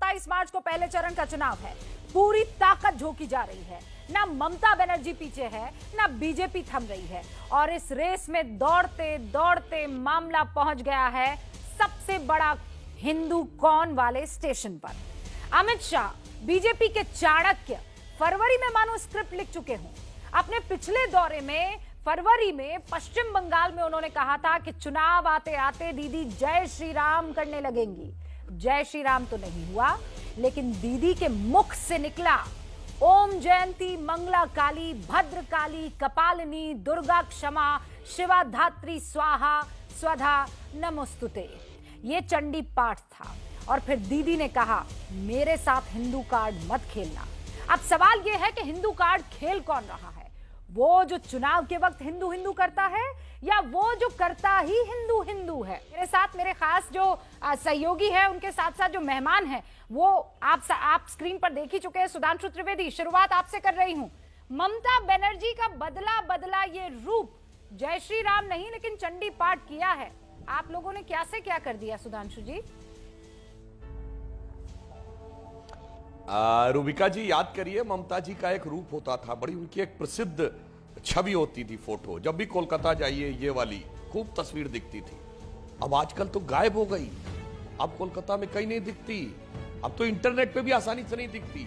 27 मार्च को पहले चरण का चुनाव है। पूरी ताकत झोंकी जा रही है। ना ममता बनर्जी पीछे है, ना बीजेपी थम रही है। और इस रेस में दौड़ते दौड़ते मामला पहुंच गया है सबसे बड़ा हिंदू कौन वाले स्टेशन पर। अमित शाह, बीजेपी के चाणक्य, फरवरी में मानो स्क्रिप्ट लिख चुके हों। अपने पिछले दौरे में फरवरी में पश्चिम बंगाल में उन्होंने कहा था कि चुनाव आते आते दीदी जय श्री राम करने लगेंगी। जय श्री राम तो नहीं हुआ, लेकिन दीदी के मुख से निकला ओम जयंती मंगला काली भद्र काली कपालिनी दुर्गा क्षमा शिवा धात्री स्वाहा स्वधा नमोस्तुते। ये चंडी पाठ था। और फिर दीदी ने कहा मेरे साथ हिंदू कार्ड मत खेलना। अब सवाल यह है कि हिंदू कार्ड खेल कौन रहा है? वो जो चुनाव के वक्त हिंदू हिंदू करता है, या वो जो करता ही हिंदू हिंदू है? मेरे साथ मेरे खास जो सहयोगी है, उनके साथ साथ जो मेहमान हैं, वो आप स्क्रीन पर देख ही चुके हैं। सुधांशु त्रिवेदी, शुरुआत आपसे कर रही हूं। ममता बनर्जी का बदला बदला ये रूप, जय श्री राम नहीं लेकिन चंडी पाठ किया है। आप लोगों ने क्या से क्या कर दिया सुधांशु जी? रूबिका जी, याद करिए ममता जी का एक रूप होता था, बड़ी उनकी एक प्रसिद्ध छवि होती थी। फोटो जब भी कोलकाता जाइए ये वाली खूब तस्वीर दिखती थी। अब आजकल तो गायब हो गई। अब कोलकाता में कहीं नहीं दिखती। अब तो इंटरनेट पे भी आसानी से नहीं दिखती।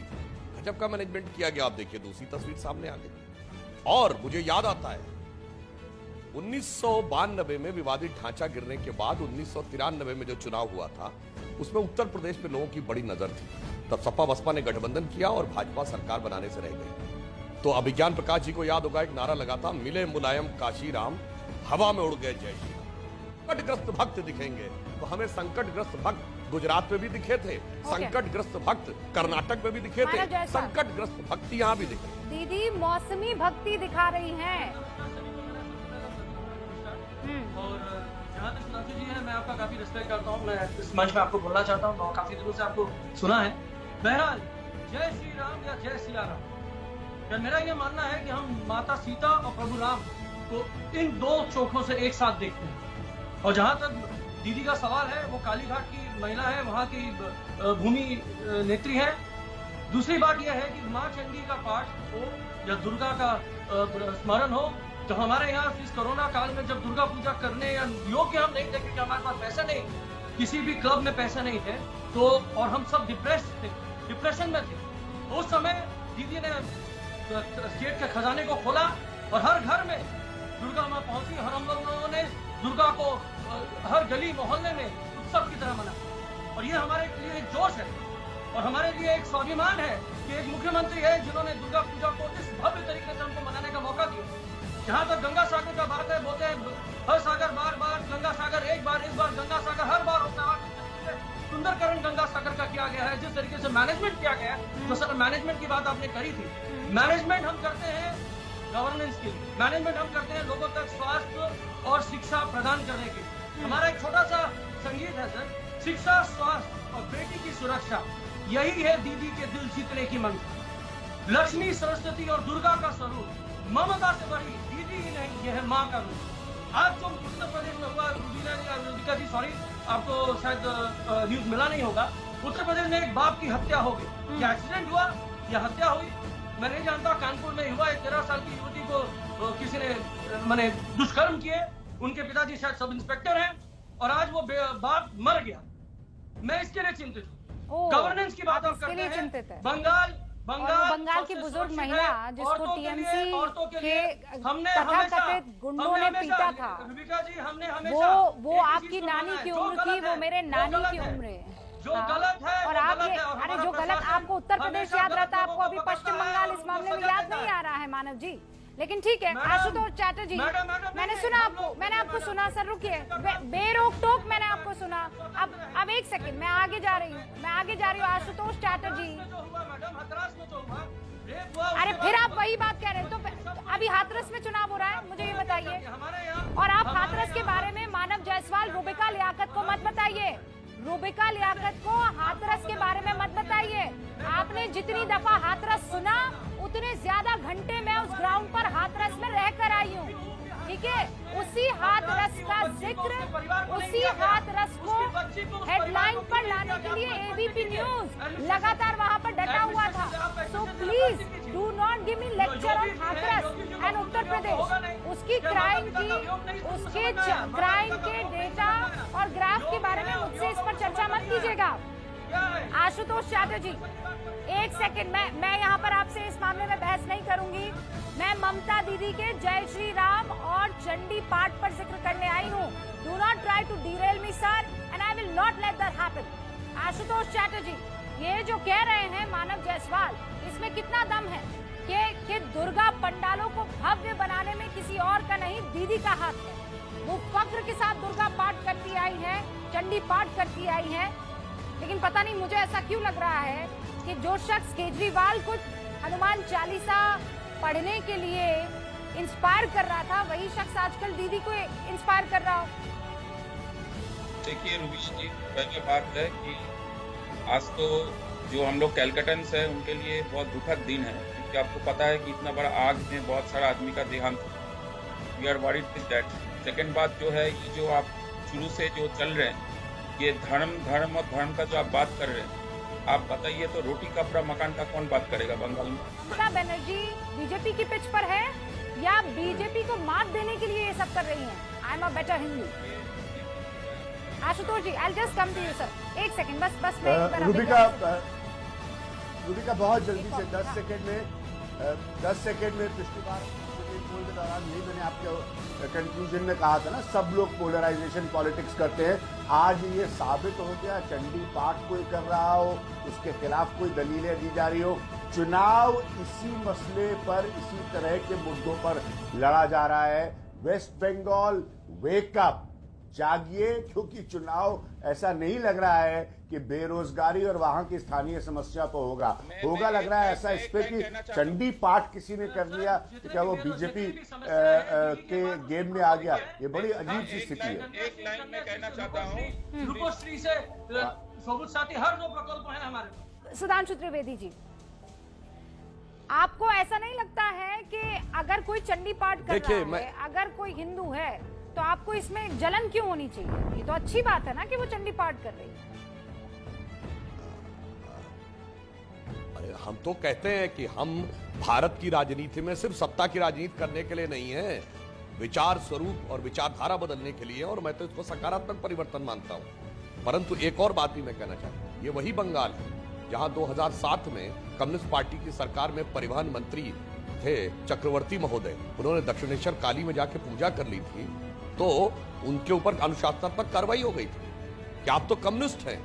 गजब का मैनेजमेंट किया गया। आप देखिए दूसरी तस्वीर सामने आ गई। और मुझे याद आता है 1992 में विवादित ढांचा गिरने के बाद 1993 में जो चुनाव हुआ था, उसमें उत्तर प्रदेश में लोगों की बड़ी नजर थी। तब सपा बसपा ने गठबंधन किया और भाजपा सरकार बनाने से रह गई। तो अभिज्ञान प्रकाश जी को याद होगा, एक नारा लगा था, मिले मुलायम काशी राम, हवा में उड़ गए जय श्री राम। संकटग्रस्त भक्त दिखेंगे। तो हमें संकटग्रस्त भक्त गुजरात में भी दिखे थे, संकटग्रस्त भक्त कर्नाटक में भी दिखे थे, संकटग्रस्त भक्ति यहाँ भी दिखे। दीदी मौसमी भक्ति दिखा रही हैं। और जहाँ तक सुधांशु जी है, मैं आपका काफी रिस्पेक्ट करता हूँ। मैं इस मंच में आपको बोलना चाहता हूँ, मैं काफी दिनों से आपको सुना है। बहरहाल, जय श्री राम या जय सिया राम, मेरा ये मानना है कि हम माता सीता और प्रभु राम को इन दो चोखों से एक साथ देखते हैं। और जहाँ तक दीदी का सवाल है, वो कालीघाट की महिला है, वहाँ की भूमि नेत्री है। दूसरी बात यह है कि माँ चंडी का पाठ हो या दुर्गा का स्मरण हो, तो हमारे यहाँ इस कोरोना काल में जब दुर्गा पूजा करने या योग्य हम नहीं थे, क्योंकि हमारे पास पैसा नहीं, किसी भी क्लब में पैसा नहीं थे, तो और हम सब डिप्रेशन में थे। उस समय दीदी ने स्टेट के खजाने को खोला और हर घर में दुर्गा माँ पहुंची। और हम लोगों ने दुर्गा को हर गली मोहल्ले में उत्सव की तरह मना। और ये हमारे लिए एक जोश है और हमारे लिए एक स्वाभिमान है कि एक मुख्यमंत्री है जिन्होंने दुर्गा पूजा को इस भव्य तरीके से हमको मनाने का मौका दिया। जहाँ तक गंगा सागर का बात है, बोलते हैं हर सागर बार बार, गंगा सागर एक बार, इस बार गंगा सागर हर बार होता है। सुंदरकरण गंगा सागर का किया गया है, जिस तरीके से मैनेजमेंट किया गया है। तो सर, मैनेजमेंट की बात आपने करी थी। मैनेजमेंट हम करते हैं गवर्नेंस के लिए, मैनेजमेंट हम करते हैं लोगों तक स्वास्थ्य और शिक्षा प्रदान करने के लिए। हमारा एक छोटा सा संगीत है सर, शिक्षा, स्वास्थ्य और बेटी की सुरक्षा, यही है दीदी के दिल जीतने की मंत्र। लक्ष्मी, सरस्वती और दुर्गा का स्वरूप, ममता से बड़ी दीदी ही नहीं, यह है माँ का रूप। आज जो उत्तर प्रदेश में हुआ, रूबिका जी सॉरी, आपको शायद न्यूज मिला नहीं होगा, उत्तर प्रदेश में एक बाप की हत्या हो गई। क्या एक्सीडेंट हुआ या हत्या हुई मैं नहीं जानता। कानपुर में हुआ, एक 13 साल की युवती को किसी ने माने दुष्कर्म किए। उनके पिताजी शायद सब इंस्पेक्टर हैं और आज वो बाप मर गया। मैं इसके लिए चिंतित हूँ। गवर्नेंस की बात आप करते हैं। बंगाल की बुजुर्ग महिला जिसको टीएमसी के तथाकथित गुंडों ने पीटा था, वो आपकी नानी की उम्र की, वो मेरे नानी की उम्र है। जो गलत है और आप ये, अरे जो गलत, आपको उत्तर प्रदेश याद रहता है, आपको अभी पश्चिम बंगाल इस मामले में याद नहीं आ रहा है मानव जी। लेकिन ठीक है, आशुतोष चैटर्जी, मैंने सुना आपको, मैंने आपको सुना सर, रुकिए, बेरोक टोक मैंने आपको सुना। अब एक सेकंड, मैं आगे जा रही हूँ। आशुतोष चैटर्जी, अरे फिर आप वही बात कह रहे हैं। तो अभी हाथरस में चुनाव हो रहा है, मुझे ये बताइए। और आप हाथरस के बारे में मानव जायसवाल, रूबिका लियाकत को मत बताइए। रूबिका लियाकत को हाथरस के बारे में मत बताइए। आपने जितनी दफा हाथरस सुना, उतने ज्यादा घंटे मैं उस ग्राउंड पर हाथरस में रहकर आई हूँ। ठीक है, उसी हाथरस का जिक्र, उसी हाथरस को हेडलाइन पर लाने के लिए एबीपी न्यूज लगातार वहां पर डटा हुआ था। So please do not give me lecture on Hathras and Uttar Pradesh. उसकी क्राइम के डेटा और ग्राफ के बारे में मुझसे इस पर चर्चा मत कीजिएगा। आशुतोष चैटर्जी, एक सेकंड, मैं यहाँ पर आपसे इस मामले में बहस नहीं करूंगी। मैं ममता दीदी के जय श्री राम और चंडी पाठ पर जिक्र करने आई हूँ। Do not try to derail me sir and I will not let that happen. Ashutosh Chatterjee, ये जो कह रहे हैं मानव जायसवाल, इसमें कितना दम है कि दुर्गा पंडालों को भव्य बनाने में किसी और का नहीं, दीदी का हाथ है। वो फक्र के साथ दुर्गा पाठ करती आई है, चंडी पाठ करती आई है। लेकिन पता नहीं मुझे ऐसा क्यों लग रहा है कि जो शख्स केजरीवाल को हनुमान चालीसा पढ़ने के लिए इंस्पायर कर रहा था, वही शख्स आजकल दीदी को इंस्पायर कर रहा हो। देखिए रुबीश जी, पहली बात है कि आज तो जो हम लोग कैलकटन्स हैं उनके लिए बहुत दुखद दिन है, क्योंकि आपको पता है कि इतना बड़ा आग में बहुत सारा आदमी का देहांत हुआ। We are worried with that. Second बात जो है, ये जो आप शुरू से जो चल रहे हैं, ये धर्म और धर्म का जो आप बात कर रहे हैं, आप बताइए तो रोटी कपड़ा मकान का कौन बात करेगा बंगाल में? ममता बनर्जी बीजेपी की पिच पर है या बीजेपी को मात देने के लिए ये सब कर रही हैं? I am a better Hindu. Ashutosh ji, I just come to you sir, एक सेकंड बस मैं रूबिका बहुत जल्दी से 10 सेकंड में पिछली बार पोल के दौरान यही मैंने आपके कंक्लूजन में कहा था ना, सब लोग पोलराइजेशन पॉलिटिक्स करते हैं। आज ये साबित हो गया, चंडी पाठ कोई कर रहा हो, उसके खिलाफ कोई दलीलें दी जा रही हो, चुनाव इसी मसले पर, इसी तरह के मुद्दों पर लड़ा जा रहा है। वेस्ट बंगाल वेकअप, जागिए, क्योंकि चुनाव ऐसा नहीं लग रहा है कि बेरोजगारी और वहां की स्थानीय समस्या तो होगा लग रहा है ऐसा इस पे कि चंडी पाठ किसी ने कर लिया तो क्या वो बीजेपी के गेम में आ गया। ये बड़ी अजीब सी स्थिति है। एक लाइन में कहना चाहता हूँ, रूपश्री से सोबत साथी हर जो प्रकल्प है हमारे। सुधांशु त्रिवेदी जी, आपको ऐसा नहीं लगता है कि अगर कोई चंडी पाठ कर रहा है, अगर कोई हिंदू है, तो आपको इसमें जलन क्यों होनी चाहिए? ये तो अच्छी बात है ना कि वो चंडी पाठ कर रही है। हम तो कहते हैं कि हम भारत की राजनीति में सिर्फ सत्ता की राजनीति करने के लिए नहीं है, विचार स्वरूप और विचारधारा बदलने के लिए, और मैं तो इसको सकारात्मक परिवर्तन मानता हूं। परंतु एक और बात भी मैं कहना चाहता हूं, ये वही बंगाल है जहां 2007 में कम्युनिस्ट पार्टी की सरकार में परिवहन मंत्री थे चक्रवर्ती महोदय। उन्होंने दक्षिणेश्वर काली में जाके पूजा कर ली थी, तो उनके ऊपर अनुशासनात्मक कार्रवाई हो गई थी कि आप तो कम्युनिस्ट हैं,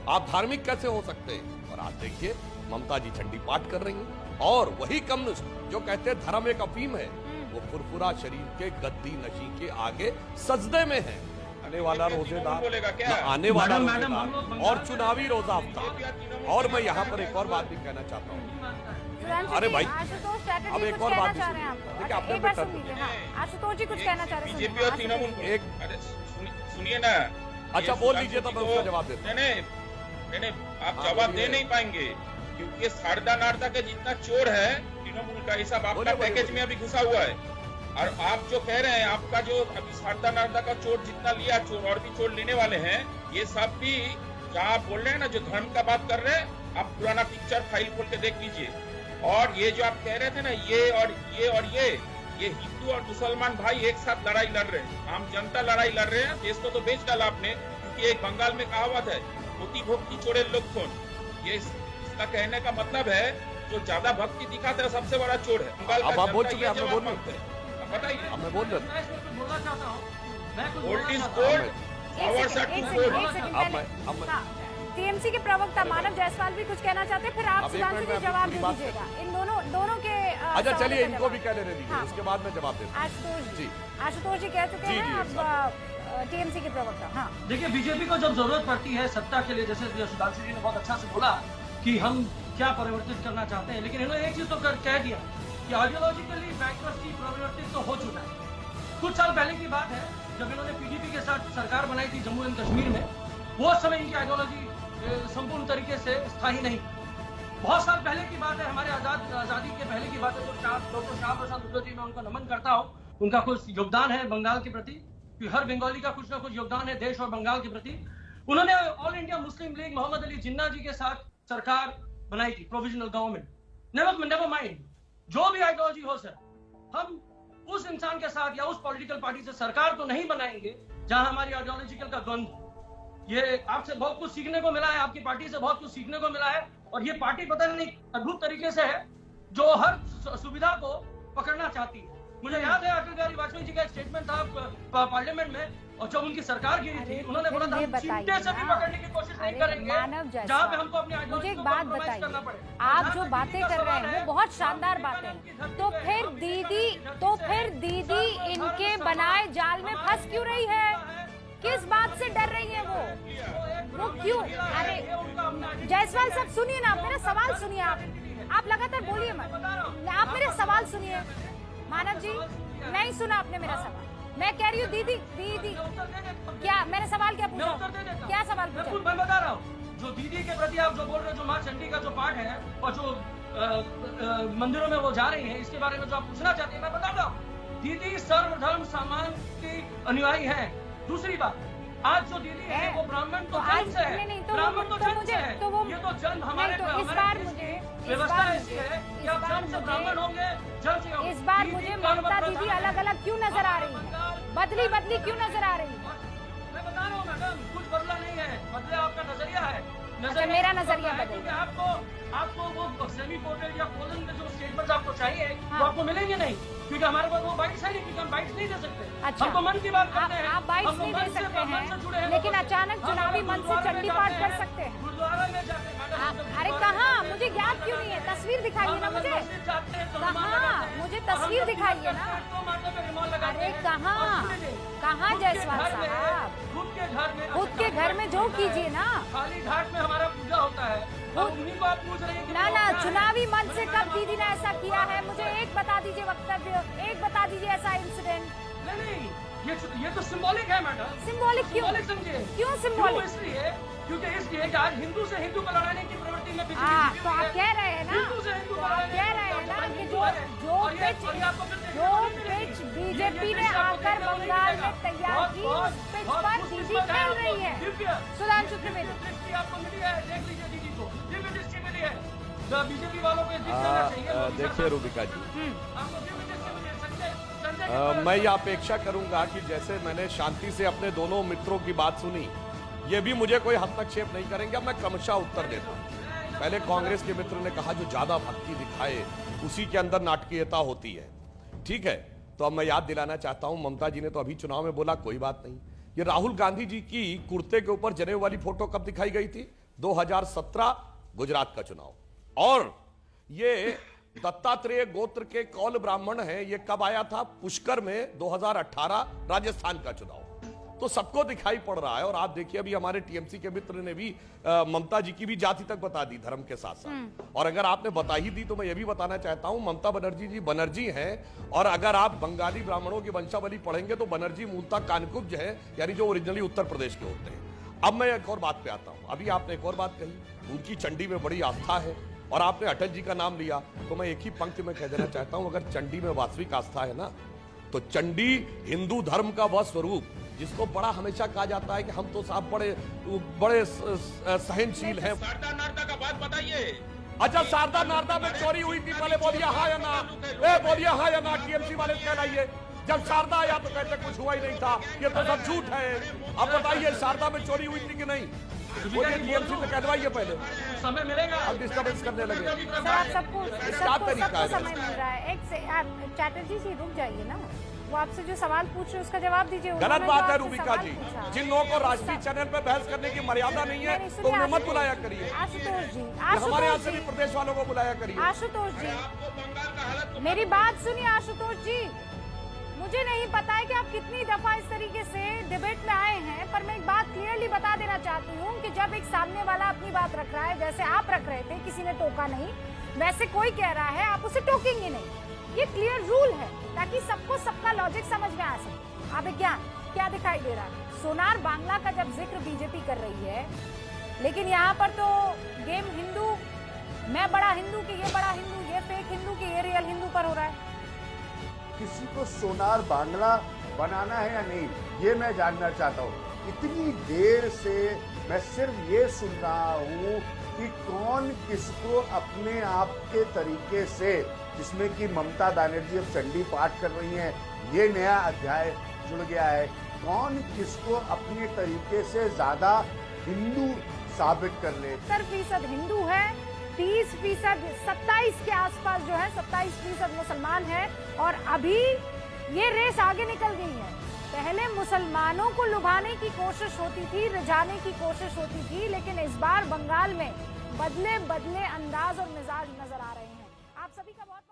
आप धार्मिक कैसे हो सकते हैं। और आज देखिए ममता जी चंडी पाठ कर रही हैं, और वही कम्युनिस्ट जो कहते हैं धर्म एक अफीम है, वो फुरफुरा शरीर के गद्दी नशी के आगे सजदे में है। आने वाला रोजेदार और चुनावी रोजा अफ्तार। और मैं यहाँ पर एक और बात भी कहना चाहता हूँ। अरे भाई, अब एक और बात देखिए, आपने आशुतोष जी कुछ कहना चाह रहे हैं? बीजेपी और तृणमूल एक सुनिए ना। अच्छा बोल लीजिए तो मैं उसका जवाब देता हूं। नहीं, आप जवाब दे नहीं पाएंगे, क्योंकि सारदा नारदा का जितना चोर है तृणमूल का, ये सब आपका पैकेज में अभी घुसा हुआ है। और आप जो कह रहे हैं, आपका जो अभी सारदा नारदा का चोर जितना लिया, चोर और भी चोर लेने वाले हैं, ये सब भी जहाँ आप बोल रहे हैं ना, जो धर्म का बात कर रहे हैं, आप पुराना पिक्चर फाइल खोल के देख लीजिए। और ये जो आप कह रहे थे ना, ये हिंदू और मुसलमान भाई एक साथ लड़ाई लड़ रहे हैं, आम जनता लड़ाई लड़ रहे हैं। देश को तो बेच डाला आपने, क्योंकि एक बंगाल में कहावत है, मोती भक्ति छोड़े लोग कौन। ये इसका कहने का मतलब है, जो ज्यादा भक्ति दिखाता है सबसे बड़ा चोर है। बंगाल का आप बोल चुके हैं, आप बोल रहे हैं, बताइए। मैं बोल रहा मैं बोलना चाहता हूँ, टीएमसी के प्रवक्ता मानव जायसवाल भी कुछ कहना चाहते हैं, फिर आप सुधांशु जी जवाब दे दीजिएगा इन दोनों के। अच्छा चलिए, इनको भी कहने दीजिए, उसके बाद मैं जवाब देता हूं। आशुतोष जी कह चुके हैं, अब टीएमसी के प्रवक्ता। हाँ देखिए, बीजेपी को जब जरूरत पड़ती है सत्ता के लिए, जैसे सुधांशु जी ने बहुत अच्छा से बोला कि हम क्या परिवर्तित करना चाहते हैं, लेकिन इन्होंने एक चीज तो कह दिया कि आइडियोलॉजिकली बैकवर्ड परिवर्तित तो हो चुका है। कुछ साल पहले की बात है, जब इन्होंने पीडीपी के साथ सरकार बनाई थी जम्मू एंड कश्मीर में, वो समय इनकी आइडियोलॉजी संपूर्ण तरीके से स्थायी नहीं। बहुत साल पहले की बात है, हमारे आजादी के पहले की बात है, तो डॉक्टर श्याम प्रसाद मुखर्जी, मैं उनको नमन करता हूँ, उनका कुछ योगदान है बंगाल के प्रति, कि हर बंगाली का कुछ ना कुछ योगदान है देश और बंगाल के प्रति। उन्होंने all India Muslim League Mohammad Ali Jinnah ji के साथ सरकार बनाई थी, प्रोविजनल गवर्नमेंट। नेवर माइंड, जो भी आइडियोलॉजी हो सर, हम उस इंसान के साथ या उस पॉलिटिकल पार्टी से सरकार तो नहीं बनाएंगे जहां हमारी आइडियोलॉजिकल का द्वंद्व। ये आपसे बहुत कुछ सीखने को मिला है, आपकी पार्टी से बहुत कुछ सीखने को मिला है, और ये पार्टी पता नहीं अद्भुत तरीके से है जो हर सुविधा को पकड़ना चाहती है। मुझे याद है अटल बिहारी वाजपेयी जी का एक स्टेटमेंट था पार्लियामेंट में, और जब उनकी सरकार गिरी थी उन्होंने बोला था हम चींटे से भी पकड़ने की कोशिश नहीं करेंगे जहां पे हमको अपनी मुझे एक बात बताइए, आप जो बातें कर रहे हैं वो बहुत शानदार बातें हैं, तो फिर दीदी इनके बनाए जाल में फंस क्यों रही है? किस बात से डर रही है वो क्यों? अरे जायसवाल साहब सुनिए ना, मेरा सवाल सुनिए। आप लगातार बोलिए मत, आप मेरा सवाल सुनिए। मानव जी, नहीं सुना आपने मेरा सवाल। मैं कह रही हूँ दीदी क्या मैंने सवाल क्या पूछा? क्या सवाल पूछा? मैं बता रहा हूँ, जो दीदी के प्रति आप जो बोल रहे हो, जो माँ चंडी का जो पाठ है और जो मंदिरों में वो जा रही है, इसके बारे में जो आप पूछना चाहते हैं मैं बता रहा हूँ। दीदी सर्वधर्म समान की अनुयायी है। दूसरी बात, आज जो दीदी है वो ब्राह्मण तो जन्म से है, ब्राह्मण तो जन्म से है, ये तो जन्म हमारे व्यवस्था ऐसी है कि आप जन्म से ब्राह्मण होंगे, जन्म से। इस बार मुझे ममता दीदी अलग अलग क्यों नजर आ रही है? बदली क्यों नजर आ रही है? मैं बता रहा हूँ मैडम, कुछ बदला नहीं है, बदला आपका नजरिया है। मेरा नजरिया बदल। आपको वो सेमी पोर्टल या कोलन में जो स्टेटमेंट्स आपको चाहिए वो आपको मिलेंगे नहीं, क्योंकि हमारे पास वो बाइट्स है नहीं, क्योंकि हम बाइट्स नहीं दे सकते। अच्छा, हम तो मन की बात करते हैं, आप बाइट्स नहीं दे सकते हैं, लेकिन अचानक चुनावी मन से चंडी पाठ कर सकते हैं। गुरुद्वारा में जाते हैं। अरे कहाँ, मुझे ज्ञात क्यों नहीं है? तस्वीर दिखाइए ना मुझे, कहाँ मुझे तस्वीर दिखाइए ना। अरे कहाँ जायसवाल साहब, खुद के घर में जो कीजिए ना। खाली घाट में हमारा पूजा होता है, उन्हीं को आप पूछ रहे हैं। ना चुनावी मन से कब दीदी ने ऐसा किया है? मुझे एक बता दीजिए वक्तव्य, एक बता दीजिए ऐसा इंसिडेंट। नहीं, ये तो सिंबॉलिक है मैडम। सिंबॉलिक क्यों? समझिए क्यों सिंबॉलिक? इसलिए क्योंकि कि आज हिंदू से हिंदू को लड़ाने की प्रवृत्ति में तो आप कह रहे हैं ना, कि जो पिच बीजेपी ने आकर बंगाल में तैयार की, उस पिच पर दीदी खेल रही है। सुधांशु त्रिवेदी आपको मिली है, देख लीजिए दीदी को, दिव्य दृष्टि मिली है। बीजेपी वालों को देखिए रूबिका जी, मैं ये अपेक्षा करूंगा कि जैसे मैंने शांति से अपने दोनों मित्रों की बात सुनी, ये भी मुझे कोई हस्तक्षेप नहीं करेंगे। अब मैं क्रमशः उत्तर देता हूं। पहले कांग्रेस के मित्र ने कहा जो ज्यादा भक्ति दिखाए उसी के अंदर नाटकीयता होती है, ठीक है। तो अब मैं याद दिलाना चाहता हूं, ममता जी ने तो अभी चुनाव में बोला कोई बात नहीं, ये राहुल गांधी जी की कुर्ते के ऊपर जनेऊ वाली फोटो कब दिखाई गई थी? 2017 गुजरात का चुनाव। और ये दत्तात्रेय गोत्र के कौल ब्राह्मण हैं, ये कब आया था? पुष्कर में 2018 राजस्थान का चुनाव। तो सबको दिखाई पड़ रहा है। और आप देखिए अभी हमारे टीएमसी के मित्र ने भी ममता जी की भी जाति तक बता दी, धर्म के साथ साथ। और अगर आपने बता ही दी तो मैं ये भी बताना चाहता हूं, ममता बनर्जी जी बनर्जी हैं। और अगर आप बंगाली ब्राह्मणों की वंशावली पढ़ेंगे तो बनर्जी मूलतः कानकुब्ज है, यानी जो ओरिजिनली उत्तर प्रदेश के होते हैं। अब मैं एक और बात पे आता हूं। अभी आपने एक और बात कही, उनकी चंडी में बड़ी आस्था है, और आपने अटल जी का नाम लिया, तो मैं एक ही पंक्ति में कह देना चाहता हूं, अगर चंडी में वास्तविक आस्था है ना, तो चंडी हिंदू धर्म का वह स्वरूप जिसको बड़ा हमेशा कहा जाता है कि हम तो साहब बड़े सहनशील हैं। शारदा नारदा का बात बताइए। अच्छा, शारदा नारदा में चोरी हुई थी, पहले बोलिए हाँ या ना, बोलिए हाँ या ना, टीएमसी वाले कहलाइए। जब शारदा आया तो कहते कुछ हुआ ही नहीं था, ये तो सब झूठ है। अब बताइए शारदा में चोरी हुई थी कि नहीं? बोलिए टीएमसी से कहलवाइए पहले, समय मिलेगा। अब डिस्टर्बेंस करने लगे। सबको समय मिल रहा है। एक चैटर्जी जी रुक जाइए ना, वो आपसे जो सवाल पूछ रहे उसका जवाब दीजिए। गलत बात है रूबिका जी, जिन लोगों को राष्ट्रीय चैनल पर बहस करने की मर्यादा नहीं है तो उन्हें मत बुलाया करिए। आशुतोष जी, हमारे यहाँ से भी प्रदेश वालों को बुलाया करिए। आशुतोष जी, मेरी बात सुनिए। आशुतोष जी, मुझे नहीं पता है कि आप कितनी दफा इस तरीके से डिबेट में आए हैं, पर मैं एक बात क्लियरली बता देना चाहती हूँ कि जब एक सामने वाला अपनी बात रख रहा है, जैसे आप रख रहे थे, किसी ने टोका नहीं, वैसे कोई कह रहा है आप उसे टोकेंगे नहीं। ये क्लियर रूल है ताकि सबको सबका लॉजिक समझ में आ सके। अब क्या दिखाई दे रहा है? सोनार बांग्ला का जब जिक्र बीजेपी कर रही है, लेकिन यहाँ पर तो गेम हिंदू, मैं बड़ा हिंदू कि ये बड़ा हिंदू, ये फेक हिंदू कि ये रियल हिंदू पर हो रहा है। किसी को सोनार बांग्ला बनाना है या नहीं, ये मैं जानना चाहता हूँ। इतनी देर से मैं सिर्फ ये सुन रहा हूँ कि कौन किसको अपने आप के तरीके से, जिसमें कि ममता बनर्जी अब चंडी पाठ कर रही हैं, ये नया अध्याय जुड़ गया है, कौन किसको अपने तरीके से ज्यादा हिंदू साबित कर ले। 70% हिंदू है, 30%, 27 के आसपास जो है 27% मुसलमान है। और अभी ये रेस आगे निकल गई है। पहले मुसलमानों को लुभाने की कोशिश होती थी, रिझाने की कोशिश होती थी, लेकिन इस बार बंगाल में बदले बदले अंदाज और मिजाज नजर आ रहे हैं। आप सभी का बहुत